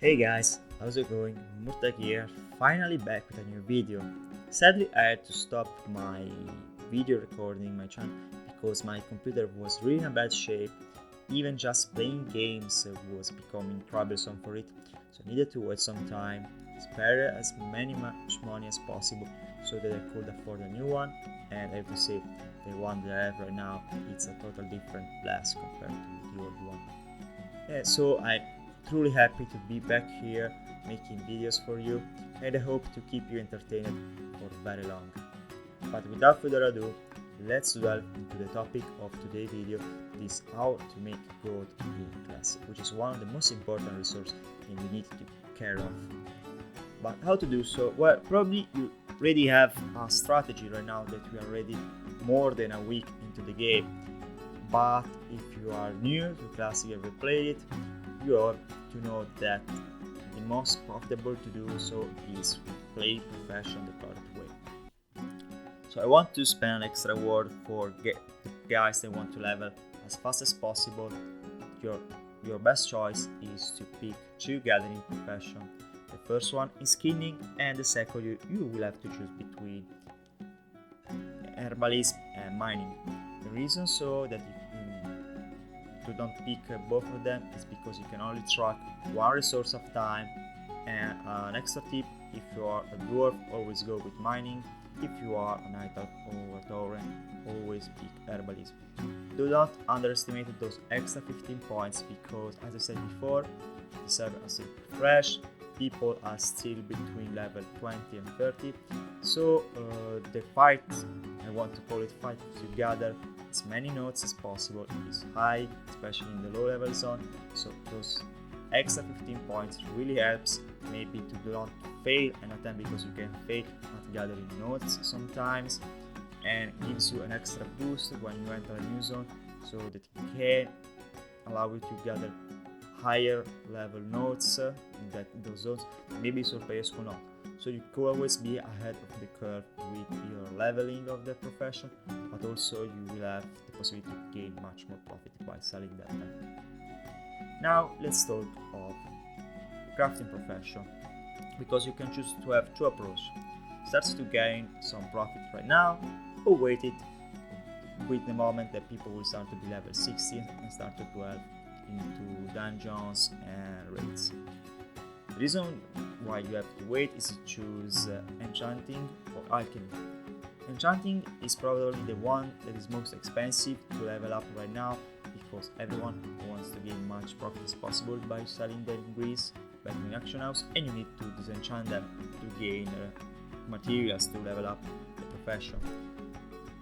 Hey guys, how's it going? Murta here, finally back with a new video. Sadly, I had to stop my video recording my channel because my computer was really in a bad shape. Even just playing games was becoming troublesome for it, so I needed to wait some time, spare as much money as possible so that I could afford a new one. And I have to say, the one that I have right now, it's a total different blast compared to the old one. So I'm truly happy to be back here making videos for you, and I hope to keep you entertained for very long. But without further ado, let's delve into the topic of today's video. This how to make gold in Classic, which is one of the most important resources and we need to take care of. But how to do so? Well, probably you already have a strategy right now that we are already more than a week into the game. But if you are new to Classic and have played it, you have to know that the most profitable to do so is play profession the correct way. So I want to spend an extra word for the guys that want to level as fast as possible. Your best choice is to pick two gathering profession. The first one is skinning, and the second you will have to choose between herbalism and mining. The reason so that you don't pick both of them is because you can only track one resource at a time. And an extra tip, if you are a dwarf, always go with mining. If you are a knight or a tauren, always pick herbalism. Do not underestimate those extra 15 points because, as I said before, the server is still fresh, people are still between level 20 and 30, so the fight, I want to call it fight, to gather as many nodes as possible is high, especially in the low level zone. So those extra 15 points really helps maybe to not fail an attempt, because you can fail at gathering nodes sometimes, and gives you an extra boost when you enter a new zone, so that it can allow you to gather higher level nodes in those zones. Maybe some players could not. So you could always be ahead of the curve with your leveling of the profession, but also you will have the possibility to gain much more profit while selling them. Now let's talk of crafting profession, because you can choose to have two approaches. Starts to gain some profit right now, or wait it with the moment that people will start to be level 60 and start to delve into dungeons and raids. The reason why you have to wait is to choose enchanting or alchemy. Enchanting is probably the one that is most expensive to level up right now, because everyone wants to gain much profit as possible by selling their degrees back in auction house, and you need to disenchant them to gain materials to level up the profession.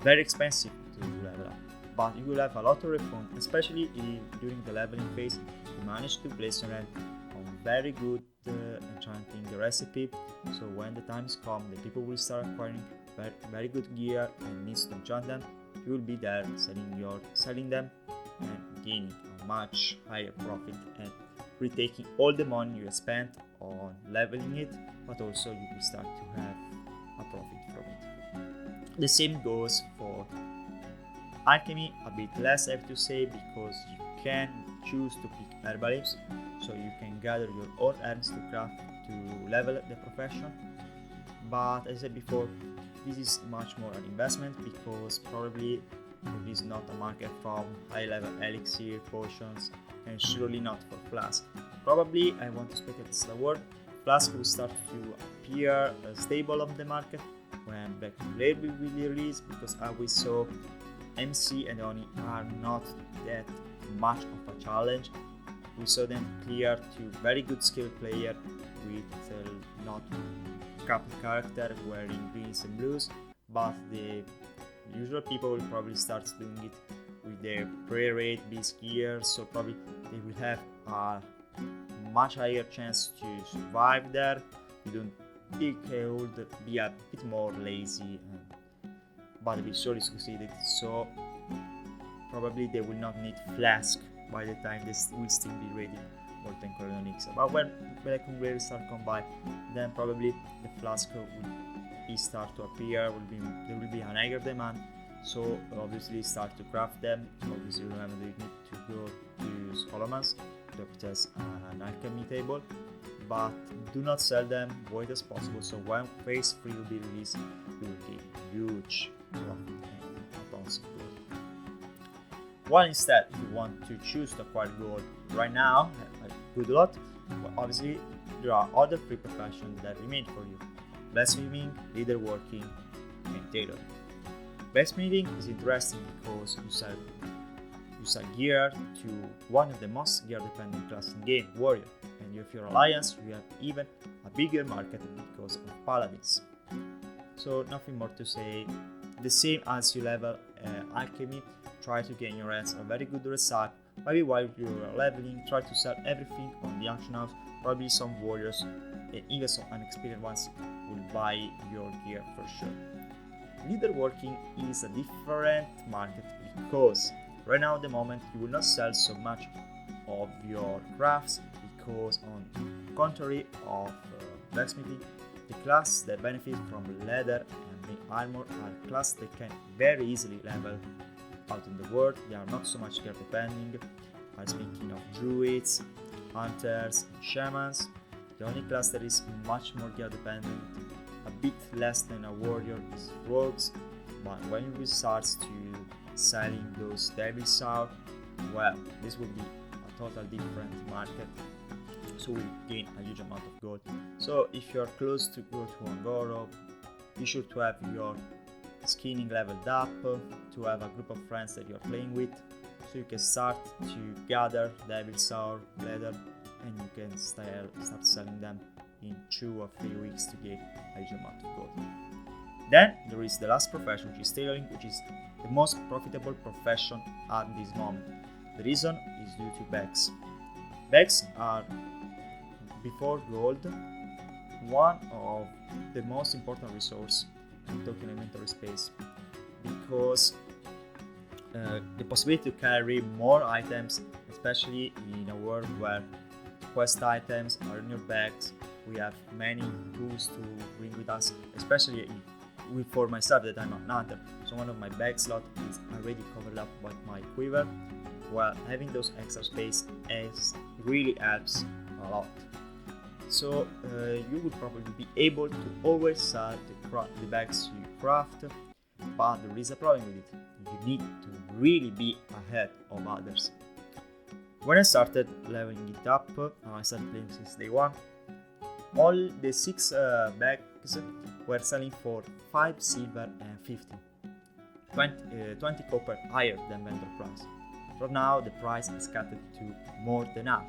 Very expensive to level up, but you will have a lot of refund, especially during the leveling phase. You manage to place your hand on very good enchanting recipe, so when the times come the people will start acquiring very good gear and needs to enchant them, you will be there selling them and gaining a much higher profit and retaking all the money you spent on leveling it, but also you will start to have a profit from it. The same goes for alchemy, a bit less I have to say, because you can choose to pick herbalism, so you can gather your own herbs to craft to level the profession. But as I said before, this is much more an investment, because probably there is not a market from high level elixir, potions, and surely not for flask. Probably I want to speak at the word flask will start to appear stable on the market when Back to Blade will be released, because as we saw, MC and Oni are not that much of a challenge. We saw them clear to very good skill player with not couple character wearing greens and blues, but the usual people will probably start doing it with their pre-raid base gear, so probably they will have a much higher chance to survive there. They could be a bit more lazy, but we surely succeeded, so probably they will not need flask by the time they will still be ready for Tenkolonix. But when Black and Grey start come by, then probably the flask will start to appear, there will be an higher demand, so obviously start to craft them. Obviously remember that you need to go to Scholomans to access an alchemy table, but do not sell them, wait as possible, so when phase 3 will be released, you will gain huge profit and tons of gold. While instead, if you want to choose to acquire gold right now, good lot, well, obviously there are other free professions that remain for you: blacksmithing, leatherworking, and tailoring. Blacksmithing is interesting because you sell gear to one of the most gear dependent classes in the game, warrior, and if you're alliance, you have even a bigger market because of paladins. So nothing more to say. The same as you level alchemy, try to gain your ass a very good recipe. Maybe while you're leveling, try to sell everything on the auction house. Probably some warriors and even some unexperienced ones will buy your gear for sure. Leatherworking is a different market because right now at the moment you will not sell so much of your crafts, because on the contrary of blacksmithing, the classes that benefit from leather and the armor are classes that can very easily level out in the world. They are not so much gear depending. I'm speaking of druids, hunters, and shamans. The only class that is much more gear dependent, a bit less than a warrior, is rogues. But when you start to selling those devil sour, well, this will be a total different market, so we gain a huge amount of gold. So if you're close to go to Angoro, be sure to have your skinning leveled up, to have a group of friends that you're playing with, so you can start to gather devil sour leather, and you can start selling them in 2 or 3 weeks to get a huge amount of gold. Then there is the last profession, which is tailoring, which is the most profitable profession at this moment. The reason is due to bags. Bags are, before gold, one of the most important resources in token inventory space, because the possibility to carry more items, especially in a world where quest items are in your bags, we have many tools to bring with us, especially for myself that I'm a hunter, so one of my bag slots is already covered up by my quiver. Well, having those extra space really helps a lot. So you will probably be able to always sell the bags you craft, but there is a problem with it. You need to really be ahead of others. When I started leveling it up, I started playing since day 1, all the 6 bags were selling for 5 silver and 50, 20 copper higher than vendor price. Right now the price is cut to more than half.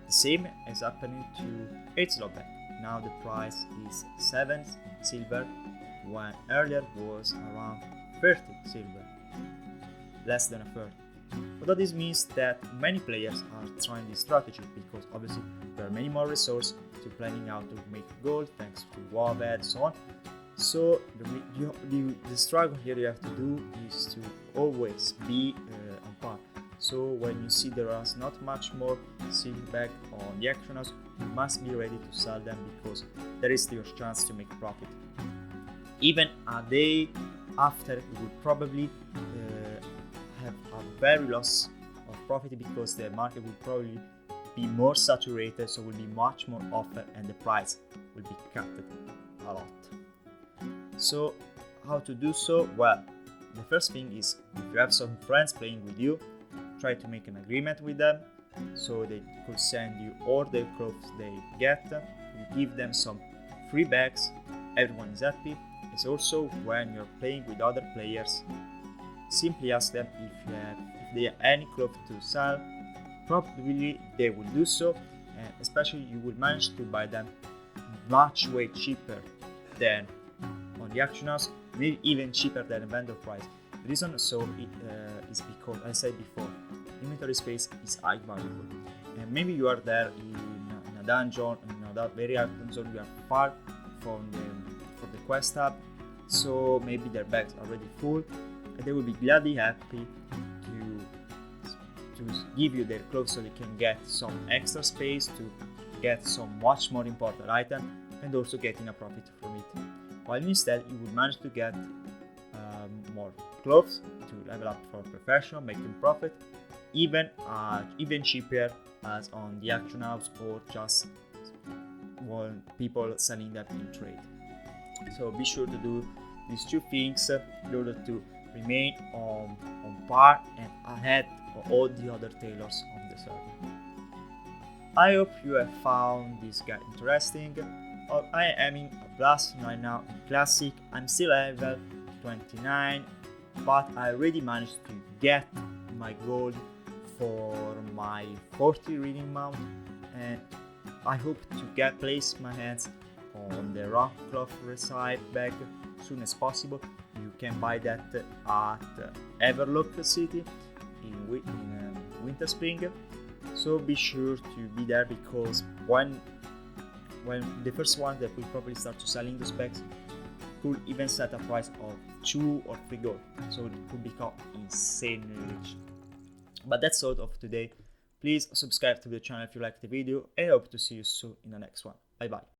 The same is happening to 8 slot bag. Now the price is 7 silver, when earlier was around 30 silver, less than a third. But this means that many players are trying this strategy, because obviously there are many more resources to planning how to make gold thanks to WoW and so on. So the struggle here you have to do is to always be on par. So when you see there is not much more silver bag on the action house, you must be ready to sell them, because there is your chance to make profit. Even a day after, you would probably have a very loss of profit, because the market will probably be more saturated, so will be much more offer and the price will be cut a lot. So how to do so? Well, the first thing is, if you have some friends playing with you, try to make an agreement with them so they could send you all the clothes they get. You give them some free bags, everyone is happy. It's also when you're playing with other players, simply ask them if they have any clothes to sell. Probably they will do so, and especially you will manage to buy them much way cheaper than on the auction house, maybe even cheaper than vendor price. The reason so is because, as I said before, inventory space is high valuable, and maybe you are there in a dungeon, in a very hard zone, you are far from the quest hub, so maybe their bags are already full, and they will be gladly happy to give you their clothes so they can get some extra space to get some much more important item, and also getting a profit from it. While instead you would manage to get more clothes to level up for professional, making profit even cheaper as on the auction house, or just people selling them in trade. So be sure to do these two things in order to remain on par and ahead of all the other tailors on the server. I hope you have found this guide interesting. I am in a blast right now in Classic. I'm still level 29, but I already managed to get my goal for my 40 reading mount, and I hope to place my hands on the Rockcloth Recipe bag as soon as possible. You can buy that at Everlock City in Winter Spring. So be sure to be there, because when the first one that will probably start to selling those bags could even set a price of 2 or 3 gold, so it could become insanely rich. But that's all of today. Please subscribe to the channel if you liked the video, and I hope to see you soon in the next one. Bye bye.